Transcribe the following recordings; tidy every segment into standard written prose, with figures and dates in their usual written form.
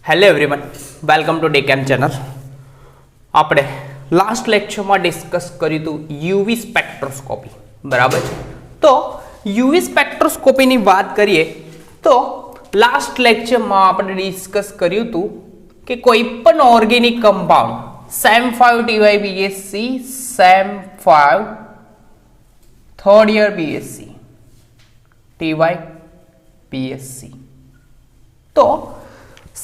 Hello everyone, welcome to Dekem channel. આપણે last લેક્ચરમાં discuss કર્યું હતું યુવી સ્પેક્ટ્રોસ્કોપી, બરાબર છે. તો યુવી સ્પેક્ટ્રોસ્કોપીની વાત કરીએ તો લાસ્ટ લેક્ચરમાં આપણે ડિસ્કસ કર્યું હતું કે કોઈ પણ organic compound SEM5 TYBSc, SEM5 third year BSc, TYBSc. તો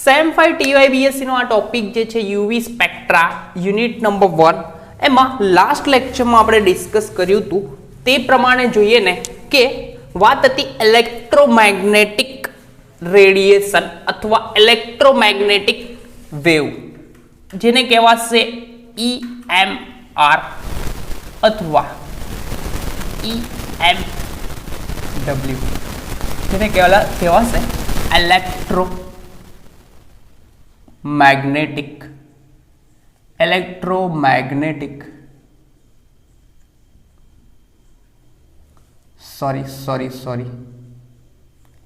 SEM5 TYBSc નો આ ટોપિક જે છે યુવી સ્પેક્ટ્રા યુનિટ નંબર 1, એમાં લાસ્ટ લેક્ચરમાં આપણે ડિસ્કસ કર્યું હતું તે પ્રમાણે જોઈએ ને કે વાત હતી ઇલેક્ટ્રોમેગ્નેટિક રેડિયેશન અથવા ઇલેક્ટ્રોમેગ્નેટિક વેવ, જેને કહેવાશે EMR અથવા EMW, જેને કહેવાશે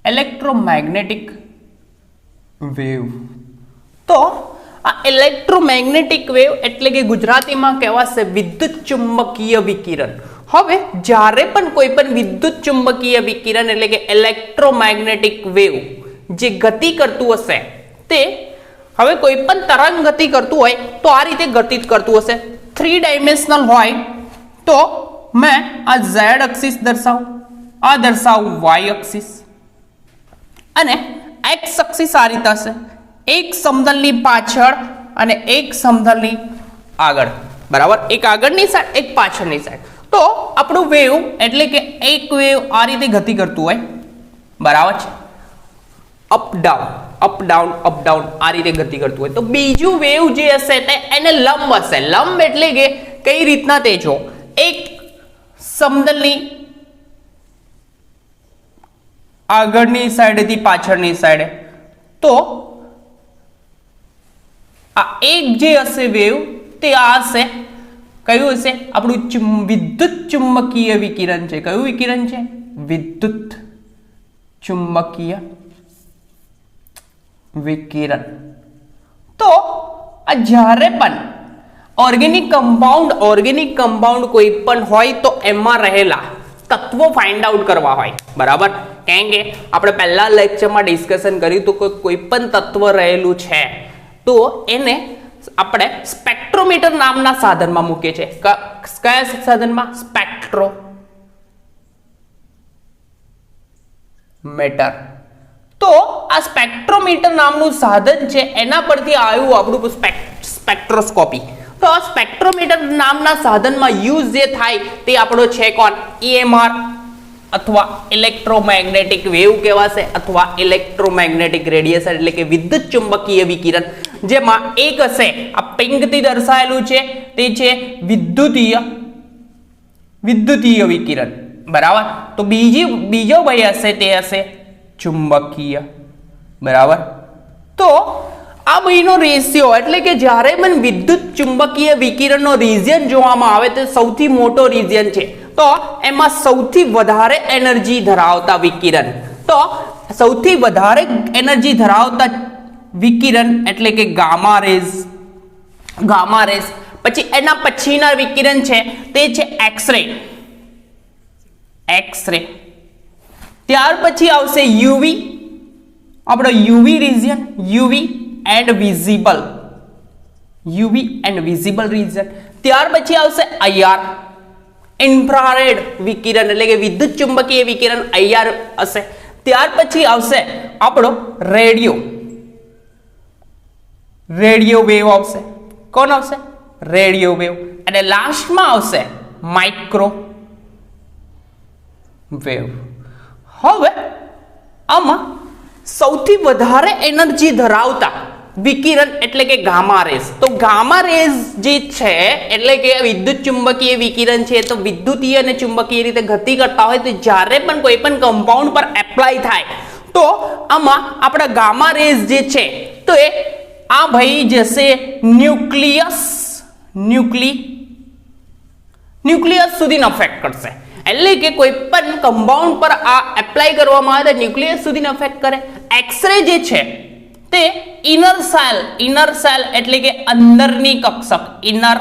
इलेक्ट्रोमैग्नेटिक वेव. तो आ इलेक्ट्रोमैग्नेटिक वेव એટલે કે ગુજરાતીમાં કહેવાશે વિદ્યુત ચુંબકીય વિકિરણ. હવે જ્યારે પણ કોઈ પણ વિદ્યુત ચુંબકીય વિકિરણ એટલે કે ઇલેક્ટ્રોમેગ્નેટિક વેવ જે ગતિ કરતું હશે, તે હવે કોઈ પણ તરંગ ગતિ કરતું હોય તો આ રીતે ગતિ કરતું હશે. 3 ડાયમેન્શનલ હોય તો મેં આ z એક્સિસ દર્શાવું, આ દર્શાવું y એક્સિસ, અને x એક્સિસ આ રીતે હશે, એક સમતલની પાછળ અને એક સમતલની આગળ, બરાબર. એક આગળની સાઈડ, એક પાછળની સાઈડ. તો આપણું વેવ એટલે કે એક વેવ આ રીતે ગતિ કરતું હોય, બરાબર છે, અપ ડાઉન આ રીતે ગતિ કરતું હોય. તો બીજું વેવ જે હશે તે એને લંબ હશે. લંબ એટલે કે કઈ રીતના તે જો, એક સમતલની આગળની સાઈડેથી પાછળની સાઈડે, તો આ એક જે હશે વેવ તે આ હશે, કયું હશે? આપણું વિદ્યુત ચુંબકીય વિકિરણ છે. કયું વિકિરણ છે? વિદ્યુત ચુંબકીય વિકિરણ. તો આ જ્યારે પણ ઓર્ગેનિક કમ્પાઉન્ડ કોઈ પણ હોય તો એમાં રહેલા તત્વો ફાઇન્ડ આઉટ કરવા હોય, બરાબર. કેમ કે આપણે પહેલા લેક્ચરમાં ડિસ્કશન કર્યું હતું કે કોઈ પણ તત્વ રહેલું છે તો એને આપણે સ્પેક્ટ્રોમીટર નામના સાધનમાં મૂકીએ છીએ. કયા સાધનમાં? સ્પેક્ટ્રોમીટર. તો આ સ્પેક્ટ્રોમીટર નામનું સાધન છે, એના પરથી આવ્યું આપણું સ્પેક્ટ્રોસ્કોપી. તો આ સ્પેક્ટ્રોમીટર નામના સાધનમાં યુઝ જે થાય તે આપણો છે કોણ? EMR અથવા ઇલેક્ટ્રોમેગ્નેટિક વેવ કહેવાશે, અથવા ઇલેક્ટ્રોમેગ્નેટિક રેડિયેશન એટલે કે વિદ્યુત ચુંબકીય વિકિરણ. જેમાં એક હશે આ પિંકથી દર્શાવેલું છે, તે છે વિદ્યુતીય વિકિરણ, બરાબર. તો બીજો ભાઈ હશે તે હશે ચુંબકીય, બરાબર. તો આ બેનો રેશિયો એટલે કે જ્યારે પણ વિદ્યુત ચુંબકીય વિકિરણનો રિજિયન જોવામાં આવે તો સૌથી મોટો રિજિયન છે, તો એમાં સૌથી વધારે એનર્જી ધરાવતા વિકિરણ, તો સૌથી વધારે એનર્જી ધરાવતા વિકિરણ એટલે કે ગામા રેઝ. પછી એના પછીના વિકિરણ છે તે છે એક્સ-રે. ત્યાર પછી આવશે યુવી, આપણો UV region, UV and visible region. ત્યાર પછી આવશે IR, ઇન્ફ્રારેડ વિકિરણ એટલે કે વિદ્યુત ચુંબકીય વિકિરણ IR હશે. ત્યાર પછી આવશે આપણો રેડિયો વેવ આવશે. કોણ આવશે? Radio wave. અને લાસ્ટમાં આવશે માઇક્રોવેવ. હવે આમાં સૌથી વધારે એનર્જી ધરાવતા વિકિરણ એટલે કે ગામા રેઝ. તો ગામા રેઝ જે છે એટલે કે વિદ્યુત ચુંબકીય વિકિરણ છે, તો વિદ્યુતીય અને ચુંબકીય રીતે ગતિ કરતા હોય તો જ્યારે પણ કોઈ પણ કમ્પાઉન્ડ પર એપ્લાય થાય તો આમાં આપણા ગામા રેઝ જે છે તો એ આ ભાઈ જશે ન્યુક્લિયસ સુધી અફેક્ટ કરશે. એટલે કે કોઈ પણ કમ્પાઉન્ડ પર આ એપ્લાય કરવામાં આવે તો ન્યુક્લિયસ સુધી અફેક્ટ કરે. એક્સ-રે જે છે તે ઇનર સેલ એટલે કે અંદરની કક્ષક ઇનર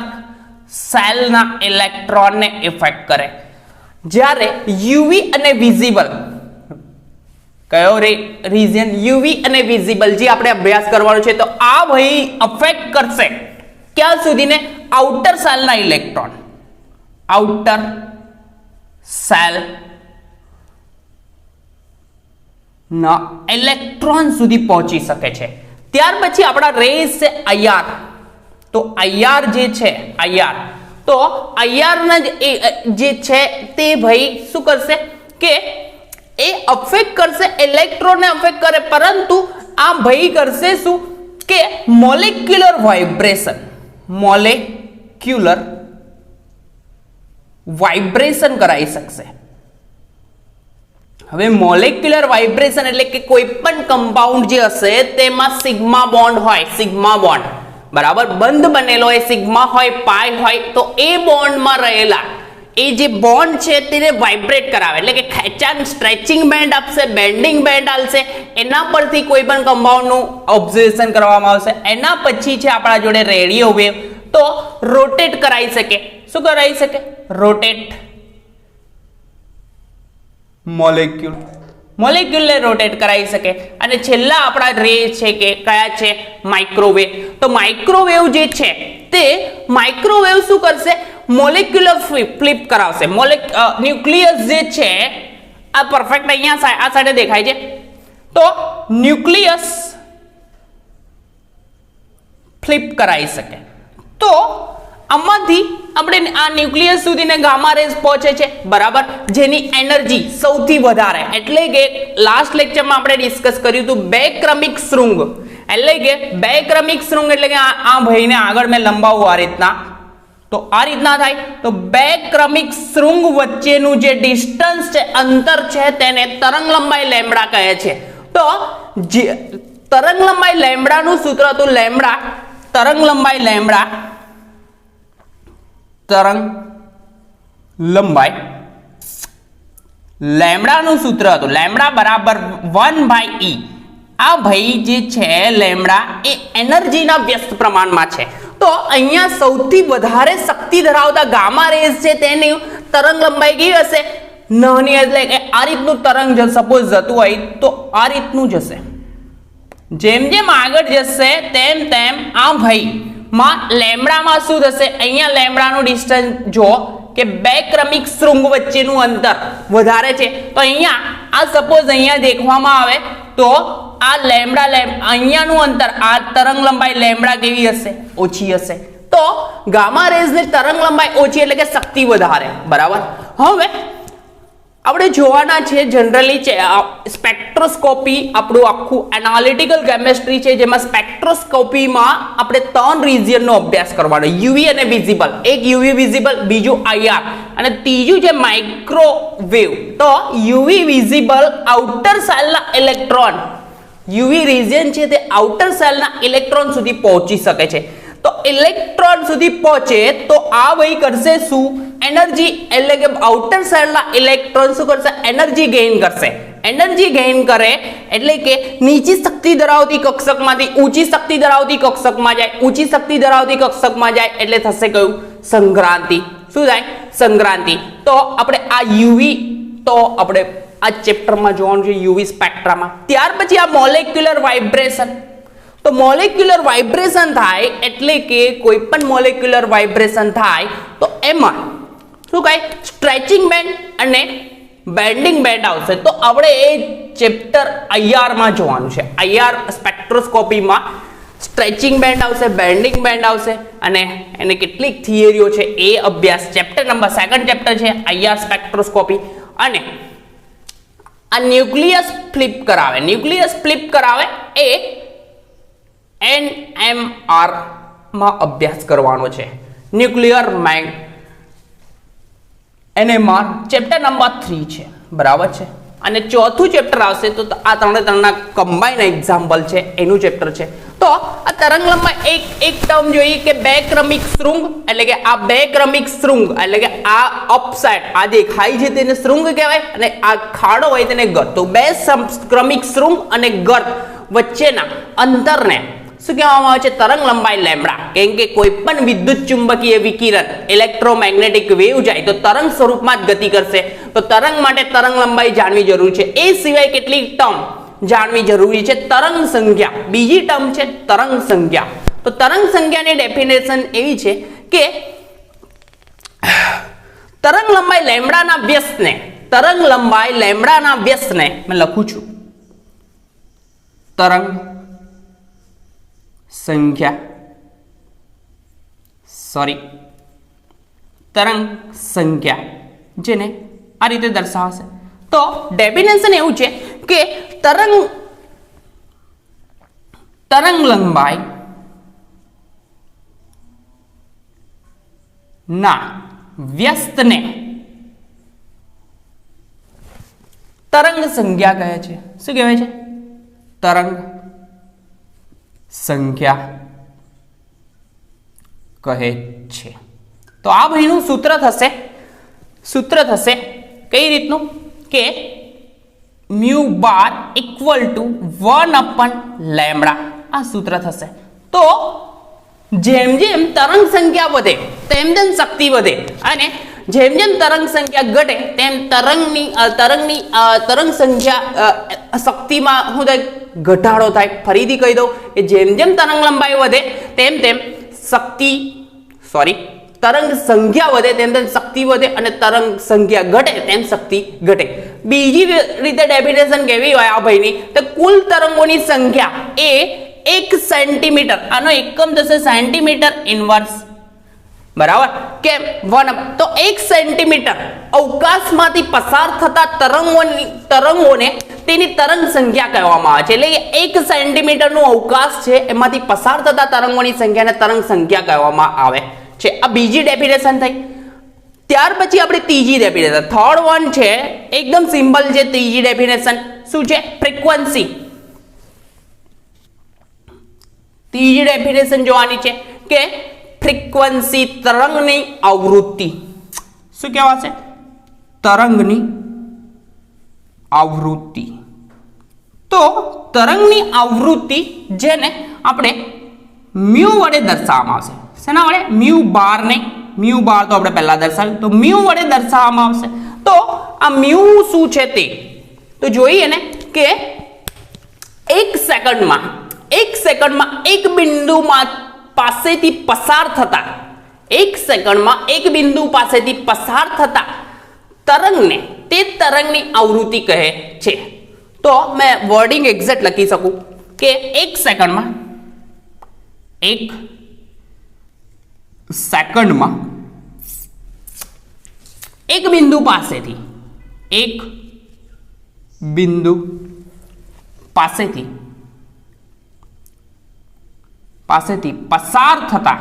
સેલના ઇલેક્ટ્રોનને ઇફેક્ટ કરે. જ્યારે યુવી અને વિઝિબલ કયો રીજન યુવી અને વિઝિબલ જે આપણે અભ્યાસ કરવાનો છે તો આ ભાઈ અફેક્ટ કરશે ક્યાં સુધીને આઉટર સેલના ઇલેક્ટ્રોન આઉટર સેલ ના ઇલેક્ટ્રોન સુધી પહોંચી શકે છે. ત્યાર પછી આપણા રેઝ છે IR. તો IR જે છે IR તો IR ના જે છે તે ભાઈ શું કરશે કે એ અફેક્ટ કરશે ઇલેક્ટ્રોનને અફેક્ટ કરે પરંતુ આ ભાઈ કરશે શું કે મોલેક્યુલર વાઇબ્રેશન કરાવી શકશે. હવે મોલેક્યુલર વાઇબ્રેશન એટલે કે કોઈ પણ કમ્પાઉન્ડ જે હશે તેમાં સિગ્મા બોન્ડ હોય બરાબર બંધ બનેલો હોય સિગ્મા હોય પાઈ હોય તો એ બોન્ડમાં રહેલા એ જે બોન્ડ છે તેને વાઇબ્રેટ કરાવે એટલે કે ખેંચાણ સ્ટ્રેચિંગ બેન્ડ આપશે બેન્ડિંગ બેન્ડ આવશે એના પરથી કોઈ પણ કમ્પાઉન્ડનું ઓબ્ઝર્વેશન કરવામાં આવશે. એના પછી છે આપણા જોડે રેડિયો વેવ તો રોટેટ કરાવી શકે. શું કરાવી શકે? રોટેટ મોલેક્યુલને રોટેટ કરાવી શકે. અને છેલ્લા આપણા રે છે કે કયા છે માઇક્રોવેવ. તો માઇક્રોવેવ જે છે તે માઇક્રોવેવ શું કરશે મોલેક્યુલર ફ્લિપ કરાવશે. ન્યુક્લિયસ જે છે આ પરફેક્ટ અહીંયા આ સાઈડે દેખાય છે તો ન્યુક્લિયસ ફ્લિપ કરાવી શકે. તો આમાંથી આપણે આ ન્યુક્લિયસ સુધીને ગામા રેઝ પહોંચે છે બરાબર જેની એનર્જી સૌથી વધારે એટલે કે લાસ્ટ લેક્ચરમાં આપણે ડિસ્કસ કર્યું હતું બે ક્રમિક શૃંગ એટલે કે આ ભાઈને આગળ મેં લંબાવું આ રીતના તો આ રીતના થાય તો બે ક્રમિક શૃંગ વચ્ચેનું જે ડિસ્ટન્સ છે અંતર છે તેને તરંગ લંબાઈ લેમ્બડા કહે છે. તો તરંગ લંબાઈ લેમ્બડાનું સૂત્ર હતું તરંગ લંબાઈ લેમ્બડાનું સૂત્ર હતું લેમ્બડા બરાબર 1/e. આ ભાઈ જે છે લેમ્બડા એ એનર્જીના વ્યસ્ત પ્રમાણમાં છે. તો અહીંયા સૌથી વધારે શક્તિ ધરાવતા ગામા રેઝ છે તેની તરંગ લંબાઈ કેવી હશે નાની એટલે કે આ રીતનું તરંગ સપોઝ જતું હોય તો આ રીતનું જશે. જેમ જેમ આગળ જશે તેમ તેમ આ ભાઈ માં લેમ્બડામાં શું થશે અહીંયા લેમ્બડાનું ડિસ્ટન્સ જો કે બે ક્રમિક શૃંગ વચ્ચેનું અંતર વધારે છે તો અહીંયા આ સપોઝ અહીંયા દેખવામાં આવે તો આ અહીંયાનું અંતર આ તરંગ લંબાઈ લેમ્બડા કેવી હશે ઓછી હશે. તો ગામા રેઝની તરંગ લંબાઈ ઓછી એટલે કે શક્તિ વધારે બરાબર. હવે આપણે જોવાના છે જનરલી સ્પેક્ટ્રોસ્કોપી આપણું આખું એનાલિટિકલ કેમિસ્ટ્રી છે જેમાં સ્પેક્ટ્રોસ્કોપીમાં આપણે 3 રિજિયનનો અભ્યાસ કરવાનો યુવી અને વિઝિબલ. એક યુવી વિઝિબલ બીજું IR અને ત્રીજું છે માઇક્રોવેવ. તો યુવી વિઝિબલ આઉટર સેલના ઇલેક્ટ્રોન યુવી રિજિયન છે તે આઉટર સેલના ઇલેક્ટ્રોન સુધી પહોંચી શકે છે. તો ઇલેક્ટ્રોન સુધી પહોંચે તો આ વહી કરશે શું એનર્જી એટલે કે આઉટર સેલના ઇલેક્ટ્રોન શું કરશે એનર્જી ગેઇન કરશે. એનર્જી ગેઇન કરે એટલે કે નીચી શક્તિ ધરાવતી કક્ષકમાંથી ઊંચી શક્તિ ધરાવતી કક્ષકમાં જાય ઊંચી શક્તિ ધરાવતી કક્ષકમાં જાય એટલે થશે કયું સંક્રાંતિ. શું થાય સંક્રાંતિ. તો આપણે આ યુવી તો આપણે આ ચેપ્ટરમાં જોવાનું છે યુવી સ્પેક્ટ્રામાં. ત્યાર પછી આ મોલેક્યુલર વાઇબ્રેશન. તો મોલેક્યુલર વાઇબ્રેશન થાય એટલે કે કોઈ પણ મોલેક્યુલર વાઇબ્રેશન થાય તો એમાં શું કહે સ્ટ્રેચિંગ બેન્ડ અને બેન્ડિંગ બેન્ડ આવશે. તો આપણે એ ચેપ્ટર IR માં જોવાનું છે. IR સ્પેક્ટ્રોસ્કોપીમાં સ્ટ્રેચિંગ બેન્ડ આવશે બેન્ડિંગ બેન્ડ આવશે અને એને કેટલીક થિયરીઓ છે એ અભ્યાસ ચેપ્ટર નંબર 2 ચેપ્ટર છે IR સ્પેક્ટ્રોસ્કોપી. અને આ ન્યુક્લિયસ ફ્લિપ કરાવે એ NMR માં અભ્યાસ કરવાનો છે ન્યુક્લિયર NMR ચેપ્ટર નંબર 3 છે બરાબર છે. અને ચોથું ચેપ્ટર આવશે તો આ ત્રણના કમ્બાઈન એક્ઝામ્પલ છે એનું ચેપ્ટર છે. તો આ તરંગ લંબાઈ એક ટર્મ જોઈએ કે બે ક્રમિક શૃંગ એટલે કે આ બે ક્રમિક શૃંગ એટલે કે આ અપસાઇડ આ દેખાય છે તેને શૃંગ કહેવાય અને આ ખાડો હોય તેને ગર્ત. તો બે ક્રમિક શૃંગ અને ગર્ત વચ્ચેના અંતરને શું કહેવામાં આવે છે? તરંગ લંબાઈ લેમ્બડા. કેમ કે કોઈ પણ વિદ્યુત ચુંબકીય વિકિરણ ઇલેક્ટ્રોમેગ્નેટિક વેવ જાય તો તરંગ સ્વરૂપમાં જ ગતિ કરશે. તો તરંગ માટે તરંગ લંબાઈ જાણવી જરૂરી છે. એ સિવાય કેટલીક ટર્મ જાણવી જરૂરી છે. તરંગ સંખ્યા બીજી ટર્મ છે તરંગ સંખ્યા. તો તરંગ સંખ્યાની ડેફિનેશન એવી છે કે તરંગ લંબાઈ લેમ્બડાના વ્યસ્તને મેં લખું છું તરંગ સંખ્યા જેને આ રીતે દર્શાવશે. તો ડેફિનેશન એવું છે કે તરંગ લંબાઈ ના વ્યસ્તને તરંગ સંખ્યા કહે છે. શું કહેવાય છે? તરંગ સંખ્યા કહે છે. તો આ ભાઈનું સૂત્ર થશે કઈ રીતનું કે મ્યુ બાર ઇક્વલ ટુ 1/λ. આ સૂત્ર થશે. તો જેમ જેમ તરંગ સંખ્યા વધે તેમ તેમ શક્તિ વધે અને જેમ જેમ તરંગ સંખ્યા ઘટે તેમ તરંગ સંખ્યા શક્તિમાં શું થાય? ઘટાડો થાય. ફરીથી કહી દઉં કે જેમ જેમ તરંગ લંબાઈ વધે તેમ તેમ તરંગ સંખ્યા વધે તેમ તેમ શક્તિ વધે અને તરંગ સંખ્યા ઘટે તેમ શક્તિ ઘટે. બીજી રીતે ડેફિનેશન કેવી હોય આ ભાઈની? તો કુલ તરંગોની સંખ્યા એ 1 સેન્ટીમીટર, આનો એકમ થશે સેન્ટીમીટર ઇન્વર્સ, બરાબર કે 1. તો 1 સેન્ટીમીટર અવકાશમાંથી પસાર થતા તરંગોને તેની તરંગ સંખ્યા કહેવામાં આવે છે. એટલે કે 1 સેન્ટીમીટરનું અવકાશ છે એમાંથી પસાર થતા તરંગોની સંખ્યાને તરંગ સંખ્યા કહેવામાં આવે છે. આ બીજી ડેફિનેશન થઈ. ત્યાર પછી આપણે ત્રીજી ડેફિનેશન, થર્ડ વન છે, એકદમ સિમ્પલ છે. ત્રીજી ડેફિનેશન શું છે? ફ્રીક્વન્સી. ત્રીજી ડેફિનેશન જોવાની છે કે ફ્રીક્વન્સી તરંગની આવૃત્તિ. શું કહેવાશે? તરંગની આવૃત્તિ. તો તરંગની આવૃત્તિ જેને આપણે મ્યુ વડે દર્શાવવામાં આવશે. શેના વડે? મ્યુ બાર ને. મ્યુ બાર તો આપણે પહેલા દર્શાવ્યું, તો મ્યુ વડે દર્શાવવામાં આવશે. તો આ મ્યુ શું છે તે તો જોઈએ ને કે 1 સેકન્ડમાં એક બિંદુમાં પાસેથી પસાર થતા 1 સેકન્ડમાં એક બિંદુ પાસેથી પસાર થતા તરંગને તે તરંગની આવૃત્તિ કહે છે. તો મેં વર્ડિંગ એક્ઝેક્ટ લખી શકું કે 1 સેકન્ડમાં એક બિંદુ પાસેથી પસાર થતા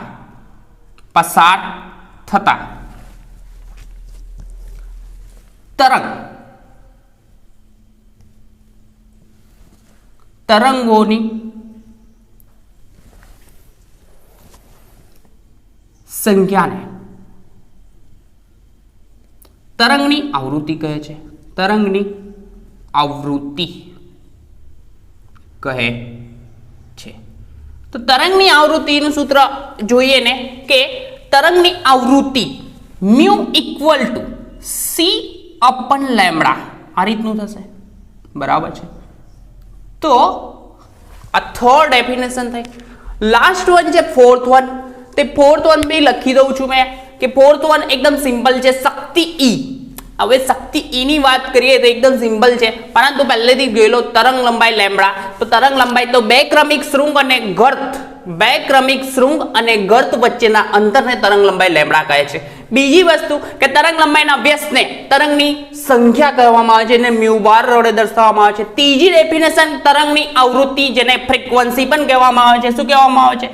તરંગોની સંખ્યાને તરંગની આવૃત્તિ કહે છે. તરંગની આવૃત્તિ કહે છે. તો તરંગની આવૃત્તિનું સૂત્ર જોઈએ ને કે તરંગની આવૃત્તિ મ્યુ ઇક્વલ ટુ c/λ આ રીતનું થશે, બરાબર છે. તો આ થર્ડ ડેફિનેશન થઈ. લાસ્ટ વન છે ફોર્થ વન. તે ફોર્થ વન બી લખી દઉં છું મેં કે ફોર્થ વન એકદમ સિમ્પલ છે, શક્તિ E. હવે શક્તિ E ની વાત કરીએ તો એકદમ સિમ્પલ છે, પરંતુ પહેલેથી ગયેલો તરંગ લંબાઈ લેમ્બડા. તો તરંગ લંબાઈ તો બે ક્રમિક શૃંગ અને ગર્ત વચ્ચેના અંતરને તરંગ લંબાઈ લેમ્બડા કહે છે. બીજી વસ્તુ કે તરંગ લંબાઈના વ્યસ્તને તરંગની સંખ્યા કહેવામાં આવે છે અને મ્યુ બાર વડે દર્શાવવામાં આવે છે. ત્રીજી ડેફિનેશન તરંગની આવૃત્તિ જેને ફ્રીક્વન્સી પણ કહેવામાં આવે છે. શું કહેવામાં આવે છે?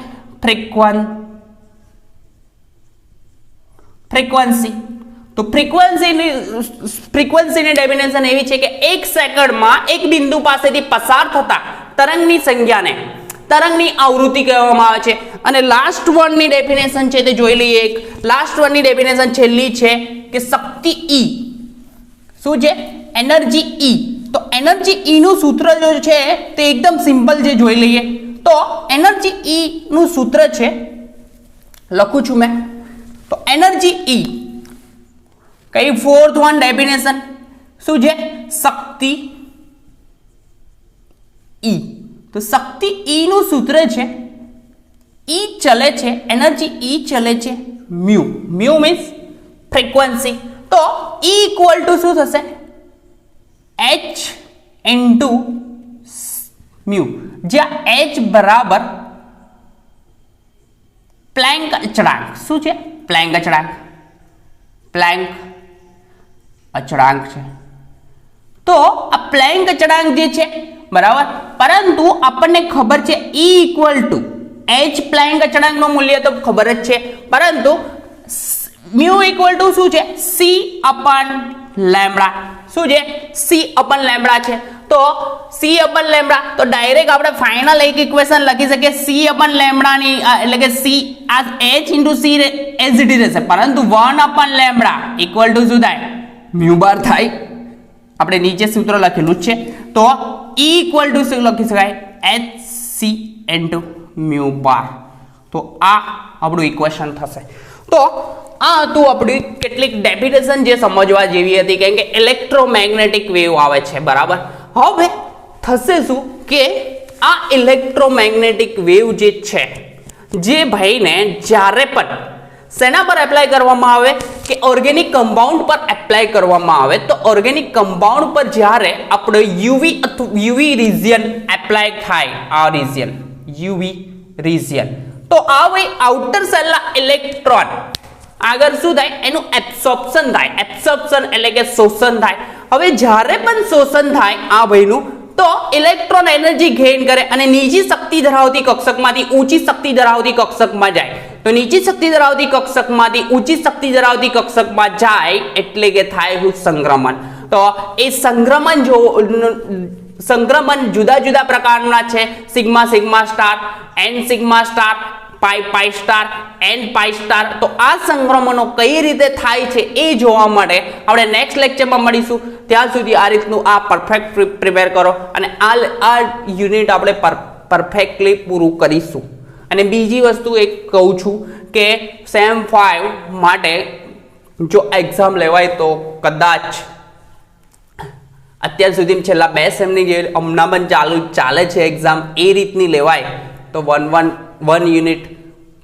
ફ્રીક્વન્સી. તો ફ્રીક્વન્સીની ડેફિનેશન એવી છે કે 1 સેકન્ડમાં એક બિંદુ પાસેથી પસાર થતા તરંગની સંખ્યાને તરંગની આવૃત્તિ કહેવામાં આવે છે. અને લાસ્ટ વનની ડેફિનેશન છે તે જોઈ લઈએ. લાસ્ટ વનની ડેફિનેશન છેલ્લી છે કે શક્તિ E. શું છે? Energy E. તો એનર્જી E નું સૂત્ર જો છે તે એકદમ સિમ્પલ છે, જોઈ લઈએ. તો એનર્જી E નું સૂત્ર છે, લખું છું મેં. તો એનર્જી E કઈ ફોર્થ વન ડેફિનેશન શું છે? શક્તિ E. તો શક્તિ E નું સૂત્ર છે, E ચલે છે, એનર્જી E ચલે છે મ્યુ. Mu means frequency. તો E ઇક્વલ ટુ શું થશે? h ઇન્ટુ મ્યુ, જ્યાં h બરાબર પ્લેન્ક અચળાંક. શું છે? પ્લેન્ક અચળાંક. પ્લેન્ક અચળાંક છે. તો આ પ્લેન્ક અચળાંક જે છે બરાબર, પરંતુ આપણને ખબર છે E equal to h Planck અચળાંકનું મૂલ્ય તો ખબર જ છે, પરંતુ મ્યુ ઇક્વલ ટુ શું છે? c upon lambda. શું છે? c અપન લેમ્બડા છે. તો c અપન લેમ્બડા, તો ડાયરેક્ટ આપણે ફાઇનલ એક ઇક્વેશન લખી શકીએ c અપન લેમ્બડા ની, એટલે કે c આ h into c as it રહેશે, પરંતુ 1 અપન લેમ્બડા ઇક્વલ ટુ શું થાય? મ્યુ બાર થાય. આપણે નીચે સૂત્ર લખેલું જ છે. તો E ઇક્વલ ટુ શું લખી શકાય? hc ઇન્ટુ મ્યુ બાર. તો આ આપણું ઇક્વેશન થશે. તો આ હતું આપણી કેટલીક ડેફિનેશન જે સમજવા જેવી હતી, કેમ કે ઇલેક્ટ્રોમેગ્નેટિક વેવ આવે છે બરાબર. હવે થશે શું કે આ ઇલેક્ટ્રોમેગ્નેટિક વેવ જે છે, જે ભાઈને જ્યારે પણ શેના પર એપ્લાય કરવામાં આવે કે ઓર્ગેનિક કમ્પાઉન્ડ પર એપ્લાય કરવામાં આવે, તો ઓર્ગેનિક કમ્પાઉન્ડ પર જ્યારે આપણે યુવી રિજિયન એપ્લાય થાય, આ રિજિયન યુવી રિજિયન, તો આ ભાઈ આઉટર સેલના ઇલેક્ટ્રોન આગળ શું થાય? એનું એબ્સોર્પ્શન થાય. એબ્સોર્પ્શન એટલે કે શોષણ થાય. હવે જ્યારે પણ શોષણ થાય આ ભાઈનું, તો ઇલેક્ટ્રોન એનર્જી ગેઇન કરે અને નીચી શક્તિ ધરાવતી કક્ષકમાંથી ઊંચી શક્તિ ધરાવતી કક્ષકમાં જાય. તો નીચી શક્તિ ધરાવતી કક્ષકમાંથી ઊંચી શક્તિ ધરાવતી કક્ષકમાં જાય એટલે કે થાય હું સંક્રમણ. તો એ સંક્રમણ જુદા જુદા પ્રકારના છે. Sigma sigma star, N sigma star, pi pi star, N pi star. તો આ સંક્રમણો કઈ રીતે થાય છે એ જોવા માટે આપણે નેક્સ્ટ લેક્ચરમાં મળીશું. ત્યાં સુધી આ રીતનું આ પરફેક્ટ પ્રિપેર કરો અને આ યુનિટ આપણે પરફેક્ટલી પૂરું કરીશું. અને બીજી વસ્તુ એક કહું છું કે સેમ 5 માટે જો એક્ઝામ લેવાય તો કદાચ અત્યાર સુધી છેલ્લા 2 સેમની જે હમણાં પણ ચાલે છે એક્ઝામ, એ રીતની લેવાય તો 1 યુનિટ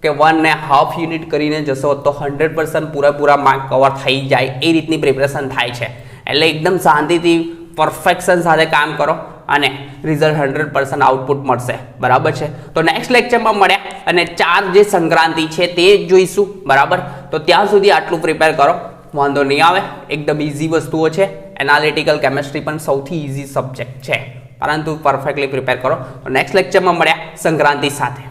કે 1.5 યુનિટ કરીને જશો તો 100% પૂરા માર્ક કવર થઈ જાય એ રીતની પ્રિપરેશન થાય છે. એટલે એકદમ શાંતિથી પરફેક્શન સાથે કામ કરો અને રિઝલ્ટ 100% આઉટપુટ મળશે. બરાબર છે? તો નેક્સ્ટ લેક્ચરમાં મળ્યા અને 4 જે સંક્રાંતિ છે તે જોઈશું. બરાબર? તો ત્યાં સુધી આટલું પ્રિપેર કરો, વાંધો નહીં આવે. એકદમ ઇઝી વસ્તુઓ છે. એનાલિટિકલ કેમેસ્ટ્રી પણ સૌથી ઇઝી સબ્જેક્ટ છે, પરંતુ પરફેક્ટલી પ્રિપેર કરો. તો નેક્સ્ટ લેક્ચરમાં મળ્યા સંક્રાંતિ સાથે.